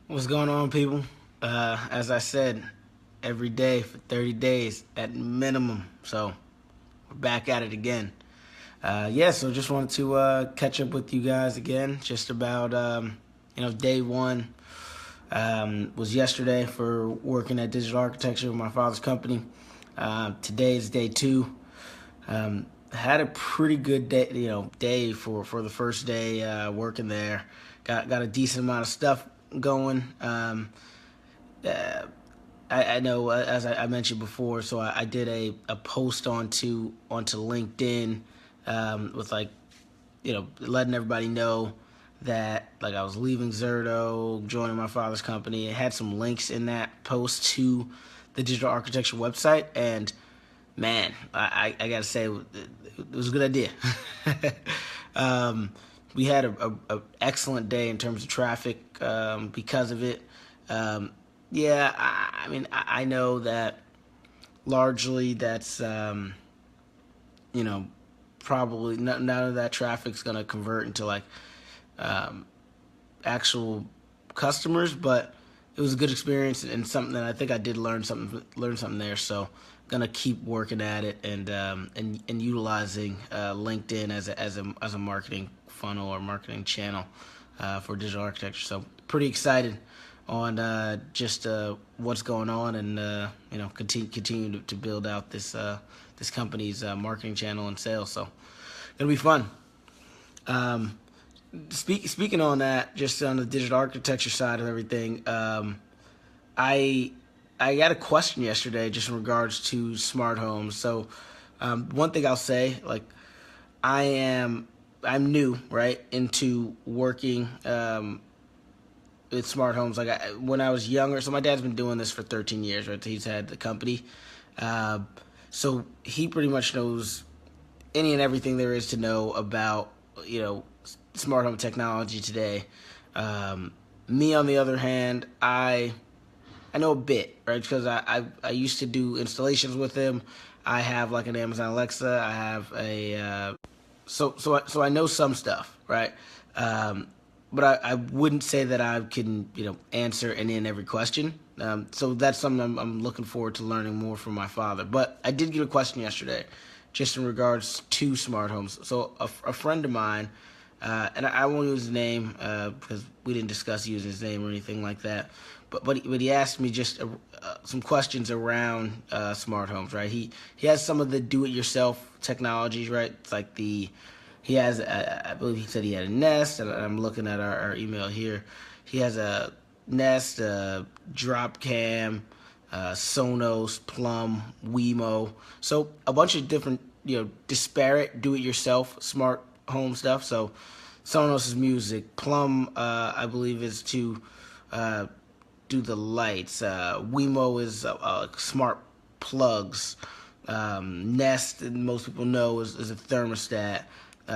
What's going on, people? As I said, every day for 30 days at minimum. So we're back at it again. So just wanted to catch up with you guys again, just about day one was yesterday for working at digital architecture with my father's company. Today is day two. Had a pretty good day for the first day working there. Got a decent amount of stuff going. Uh, I know, as I mentioned before, so I did a post onto LinkedIn, with letting everybody know that like I was leaving Zerto, joining my father's company. It had some links in that post to the digital architecture website, and man, I gotta say it was a good idea. We had a excellent day in terms of traffic because of it. I know that largely that's probably none of that traffic's gonna convert into um, actual customers, but it was a good experience and something that I think I did learn something there. So gonna keep working at it and utilizing LinkedIn as a marketing funnel or marketing channel for digital architecture. So pretty excited on just what's going on, and continue to build out this company's marketing channel and sales. So it'll be fun. Um, Speaking on that, just on the digital architecture side of everything, I I got a question yesterday just in regards to smart homes. So one thing I'll say, like I am I'm new, right, into working with smart homes. When I was younger, so my dad's been doing this for 13 years, right? He's had the company, uh, so he pretty much knows any and everything there is to know about smart home technology today. Me, on the other hand, I know a bit, right? Because I used to do installations with him. I have like an Amazon Alexa. I have a so I know some stuff, right? But I wouldn't say that I can answer any and every question. So that's something I'm looking forward to learning more from my father. But I did get a question yesterday, just in regards to smart homes. So a friend of mine, and I won't use his name because we didn't discuss using his name or anything like that. But he asked me just some questions around smart homes, right? He has some of the do-it-yourself technologies, right? It's like he has, I believe he said he had a Nest, and I'm looking at our email here. He has a Nest, Drop Cam, Sonos, Plum, Wemo. So a bunch of different, disparate do-it-yourself smart home stuff. So Sonos is music. Plum, I believe, is to do the lights. Wemo is smart plugs. Nest, most people know, is a thermostat.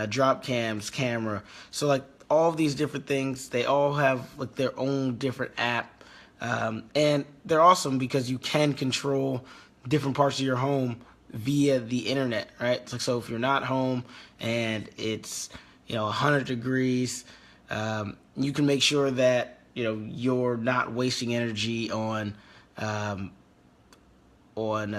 Drop cams, camera. So like all of these different things, they all have like their own different app, and they're awesome because you can control different parts of your home via the internet, right? So if you're not home and it's 100 degrees, you can make sure that you're not wasting energy um, on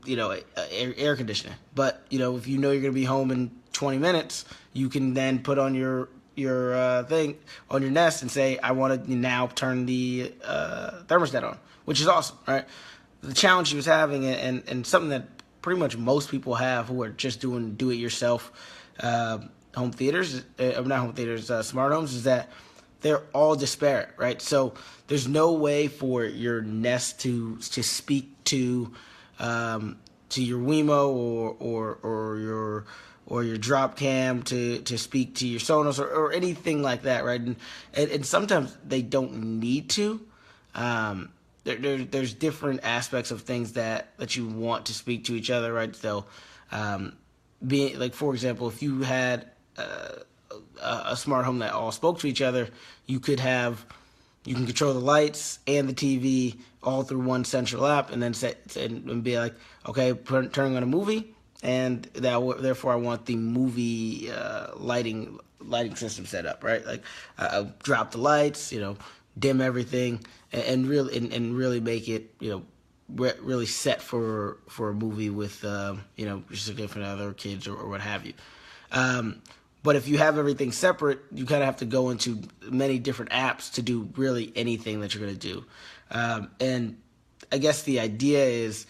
air conditioning. But if you know you're going to be home in 20 minutes, you can then put on your thing on your Nest and say, I want to now turn the thermostat on, which is awesome, right? The challenge he was having, and something that pretty much most people have who are just doing do-it-yourself home theaters, not home theaters, smart homes, is that they're all disparate, right? So there's no way for your Nest to speak to your Wemo or your Drop Cam to speak to your Sonos or anything like that, right? And sometimes they don't need to. There's different aspects of things that you want to speak to each other, right? So, being like, for example, if you had a smart home that all spoke to each other, you can control the lights and the TV all through one central app, and then and be like, okay, turning on a movie, and therefore I want the movie lighting system set up, right? Like, drop the lights, dim everything, and really make it, really set for a movie with your significant other, kids, or what have you. But if you have everything separate, you kind of have to go into many different apps to do really anything that you're going to do. And I guess the idea is,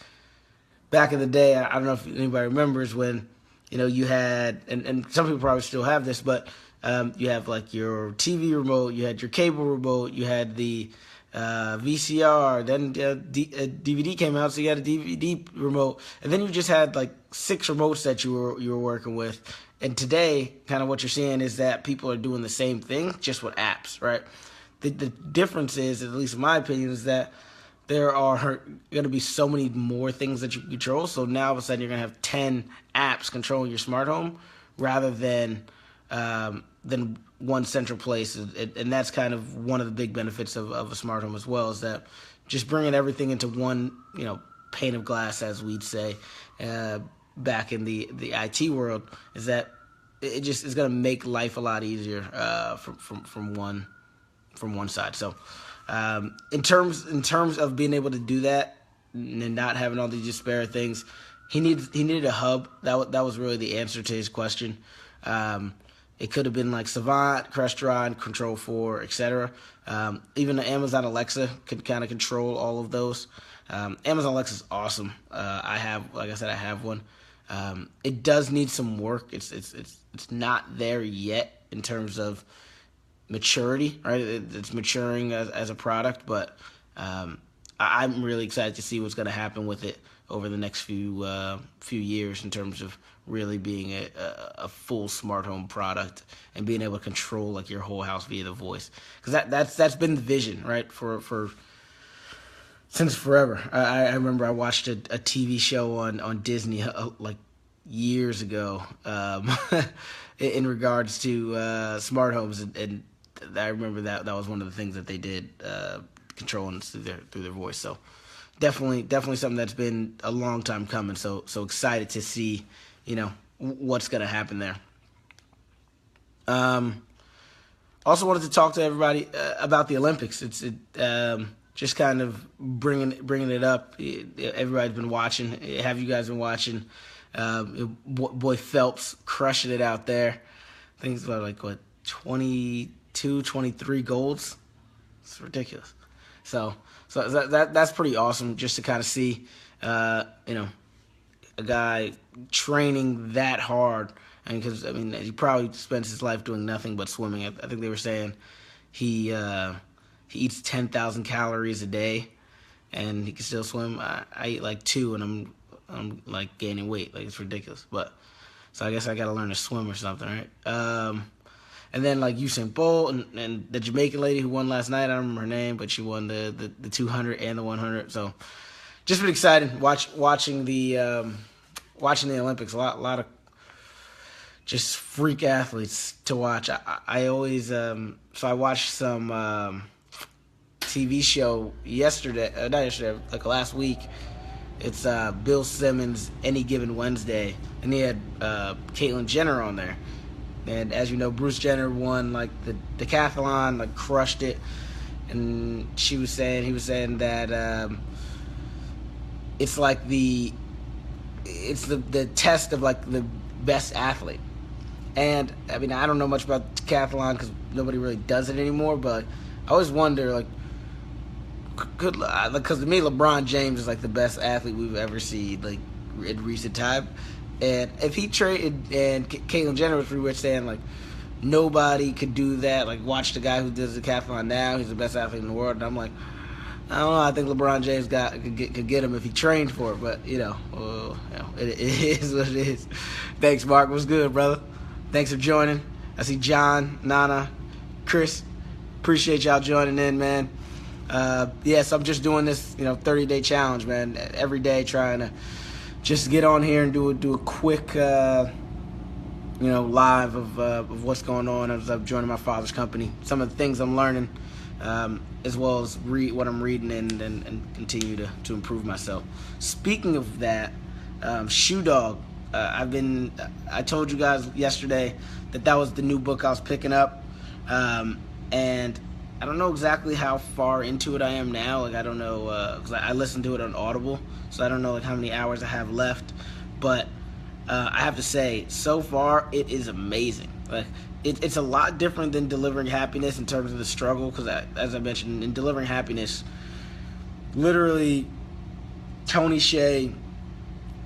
back in the day, I don't know if anybody remembers when, you had, and some people probably still have this, but you have like your TV remote, you had your cable remote, you had the VCR, then DVD came out, so you had a DVD remote, and then you just had like 6 remotes that you were working with. And today, kind of what you're seeing is that people are doing the same thing, just with apps, right? The difference is, at least in my opinion, is that there are going to be so many more things that you control. So now all of a sudden you're going to have 10 apps controlling your smart home rather than one central place. And that's kind of one of the big benefits of a smart home as well, is that just bringing everything into one, pane of glass, as we'd say, back in the IT world, is that it just is going to make life a lot easier from one side. So in terms of being able to do that and not having all these disparate things, he needed a hub. That was really the answer to his question. It could have been like Savant, Crestron, Control 4, etc. Even the Amazon Alexa could kind of control all of those. Amazon Alexa is awesome. I have one. It does need some work. It's not there yet in terms of maturity, right? It's maturing as a product, but I'm really excited to see what's going to happen with it over the next few years in terms of really being a full smart home product and being able to control like your whole house via the voice. Because that's been the vision, right? For since forever. I remember I watched a TV show on Disney like years ago in regards to smart homes, and I remember that was one of the things that they did, controlling through their voice. So definitely something that's been a long time coming. So excited to see, what's going to happen there. Also wanted to talk to everybody about the Olympics. It's just kind of bringing it up. Everybody's been watching. Have you guys been watching? Boy Phelps crushing it out there. I think it's about 22, 23 golds. It's ridiculous. So that's pretty awesome, just to kind of see, a guy training that hard. And because he probably spends his life doing nothing but swimming. I think they were saying he eats 10,000 calories a day, and he can still swim. I eat like 2, and I'm like gaining weight. Like, it's ridiculous. But so I guess I got to learn to swim or something, right? And then like Usain Bolt and the Jamaican lady who won last night. I don't remember her name, but she won the 200 and the 100. So just been excited watching the Olympics. A lot of just freak athletes to watch. I always so I watched some TV show like last week. It's Bill Simmons' Any Given Wednesday, and he had Caitlyn Jenner on there. And as you know, Bruce Jenner won like the decathlon, like crushed it. And he was saying that it's like the test of like the best athlete. And I don't know much about decathlon because nobody really does it anymore. But I always wonder, like, because to me, LeBron James is like the best athlete we've ever seen, like, in recent time. And if he traded, and Caitlyn Jenner was pretty much saying, like, nobody could do that. Like, watch the guy who does the decathlon now. He's the best athlete in the world. And I'm like, I don't know. I think LeBron James could get him if he trained for it. But, it is what it is. Thanks, Mark. What's good, brother? Thanks for joining. I see John, Nana, Chris. Appreciate y'all joining in, man. So I'm just doing this, 30-day challenge, man. Every day trying to just get on here and do a quick, live of what's going on as I'm joining my father's company. Some of the things I'm learning, as well as what I'm reading and continue to improve myself. Speaking of that, Shoe Dog. I told you guys yesterday that was the new book I was picking up, and I don't know exactly how far into it I am now. Like I don't know, because I listened to it on Audible, so I don't know like how many hours I have left. But I have to say, so far it is amazing. Like it's a lot different than Delivering Happiness in terms of the struggle. Because as I mentioned, in Delivering Happiness, literally Tony Hsieh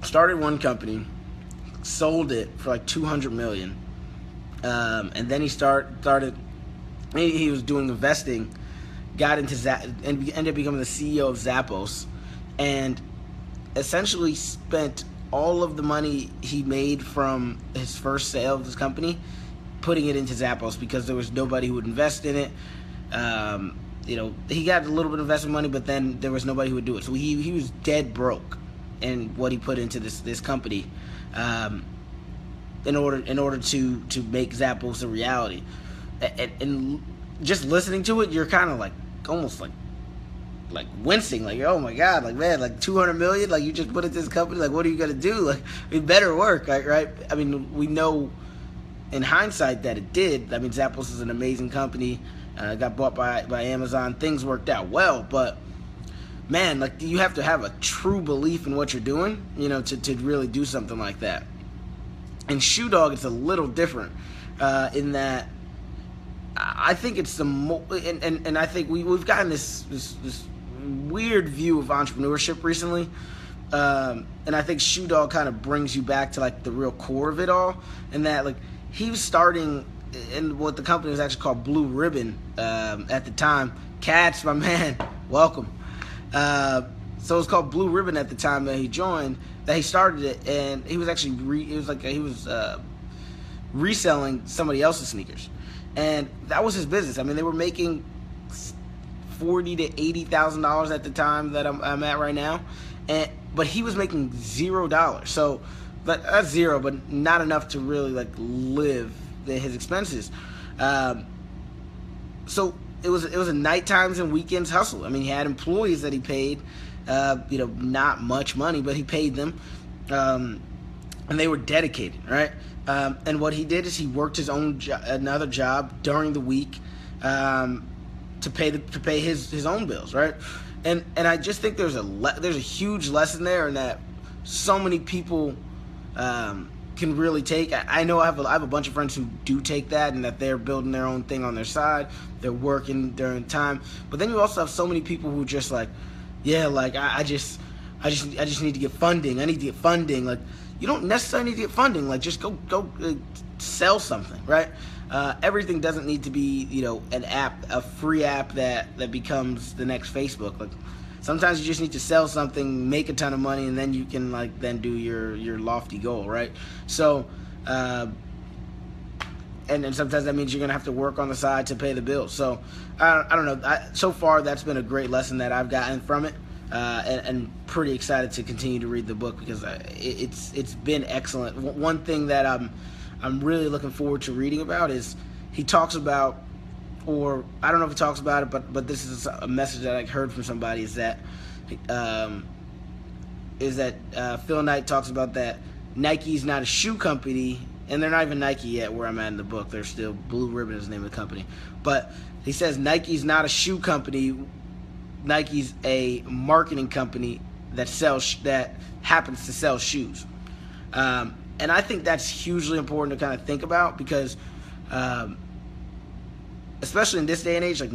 started one company, sold it for like $200 million, and then he started. He was doing investing, got into and ended up becoming the CEO of Zappos, and essentially spent all of the money he made from his first sale of this company, putting it into Zappos because there was nobody who would invest in it. He got a little bit of investment money, but then there was nobody who would do it. So he was dead broke in what he put into this company, in order to make Zappos a reality. And just listening to it, you're kind of like almost like wincing, like, oh my god, like, man, like $200 million, like you just put it to this company, like what are you gonna do? Like it better work, right? I mean, we know in hindsight that it did. I mean, Zappos is an amazing company, got bought by Amazon, things worked out well, but man, like you have to have a true belief in what you're doing, to really do something like that. And Shoe Dog, it's a little different in that I think it's and I think we've gotten this weird view of entrepreneurship recently, and I think Shoe Dog kind of brings you back to like the real core of it all, and that like he was starting in what the company was actually called Blue Ribbon at the time. Katz, my man, welcome. So it was called Blue Ribbon at the time that he joined, that he started it, and he was actually he was reselling somebody else's sneakers. And that was his business. I mean, they were making $40,000 to $80,000 at the time that I'm at right now, but he was making $0. So that's zero, but not enough to really like live his expenses. So it was a night times and weekends hustle. I mean, he had employees that he paid, not much money, but he paid them, and they were dedicated, right? And what he did is he worked his own another job during the week to pay his own bills, right? And I just think there's a huge lesson there, in that so many people can really take. I know I have a bunch of friends who do take that, and that they're building their own thing on their side. They're working during the time, but then you also have so many people who just like, yeah, like I just need to get funding. I need to get funding. Like, you don't necessarily need to get funding. Like, just go sell something, right? Everything doesn't need to be, an app, a free app that becomes the next Facebook. Like, sometimes you just need to sell something, make a ton of money, and then you can then do your lofty goal, right? So, and then sometimes that means you're gonna have to work on the side to pay the bills. So, I don't know. So far, that's been a great lesson that I've gotten from it. And pretty excited to continue to read the book, because it's been excellent. One thing that I'm really looking forward to reading about is he talks about, or I don't know if he talks about it, but this is a message that I heard from somebody, is that Phil Knight talks about that Nike's not a shoe company, and they're not even Nike yet where I'm at in the book. They're still Blue Ribbon is the name of the company, but he says Nike's not a shoe company. Nike's a marketing company that happens to sell shoes, and I think that's hugely important to kind of think about, because especially in this day and age, like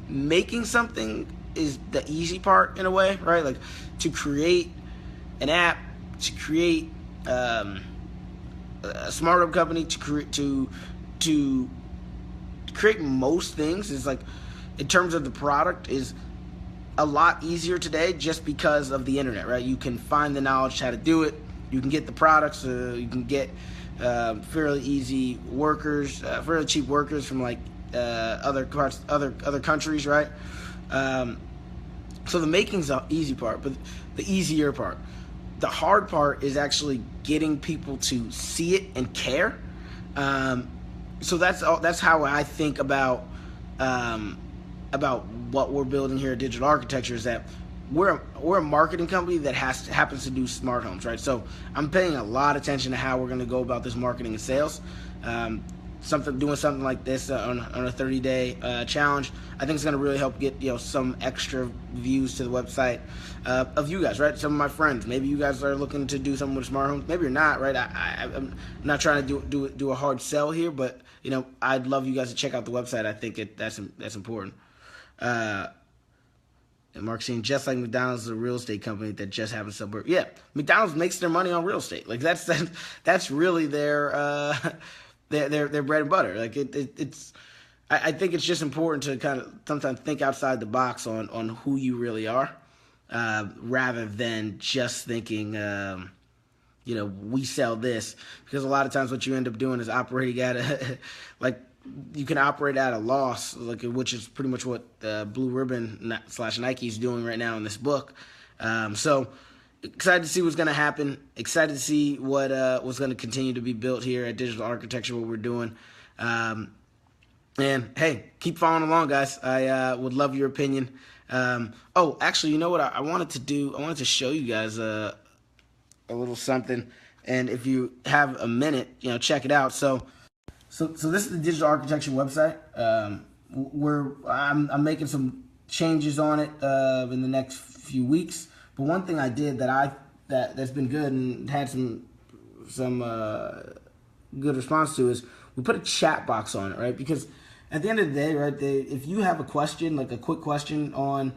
making something is the easy part in a way, right? Like to create an app, to create a startup company, to create most things is like, in terms of the product, is a lot easier today just because of the internet, right? You can find the knowledge how to do it. You can get the products. You can get fairly easy workers, fairly cheap workers from like other countries, right? So the making's the easy part, but the easier part. The hard part is actually getting people to see it and care. So that's how I think about what we're building here at Digital Architecture, is that we're a marketing company that happens to do smart homes, right? So I'm paying a lot of attention to how we're going to go about this marketing and sales. doing something like this on a 30-day challenge, I think it's going to really help get some extra views to the website of you guys, right? Some of my friends, maybe you guys are looking to do something with smart homes, maybe you're not, right? I'm not trying to do a hard sell here, but I'd love you guys to check out the website. I think that's important. And Mark saying, just like McDonald's is a real estate company that just happens to suburb. Yeah, McDonald's makes their money on real estate. Like that's really their bread and butter. Like it's. I think it's just important to kind of sometimes think outside the box on who you really are, rather than just thinking, we sell this. Because a lot of times what you end up doing is operating at a like. You can operate at a loss, which is pretty much what Blue Ribbon / Nike is doing right now in this book. So excited to see what's going to happen. Excited to see what's going to continue to be built here at Digital Architecture, what we're doing. And hey, keep following along, guys. I would love your opinion. Actually, you know what I wanted to do? I wanted to show you guys a little something. And if you have a minute, check it out. So this is the Digital Architecture website. I'm making some changes on it in the next few weeks. But one thing I did that's been good and had some good response to is we put a chat box on it, right? Because at the end of the day, right, if you have a question, like a quick question on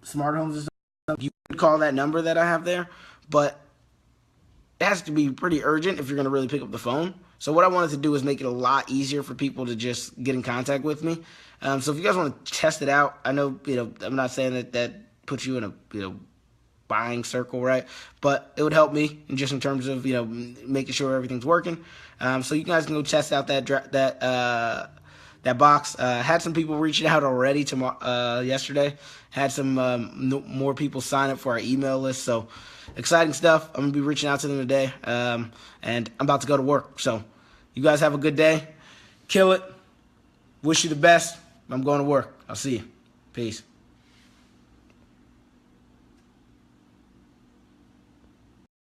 smart homes or something, you can call that number that I have there. But it has to be pretty urgent if you're going to really pick up the phone. So what I wanted to do is make it a lot easier for people to just get in contact with me. So if you guys want to test it out, I know, I'm not saying that puts you in a, buying circle, right? But it would help me in terms of, making sure everything's working. So you guys can go test out that box. Had some people reaching out already yesterday. Had some more people sign up for our email list. So exciting stuff. I'm going to be reaching out to them today. And I'm about to go to work. So you guys have a good day. Kill it. Wish you the best. I'm going to work. I'll see you. Peace.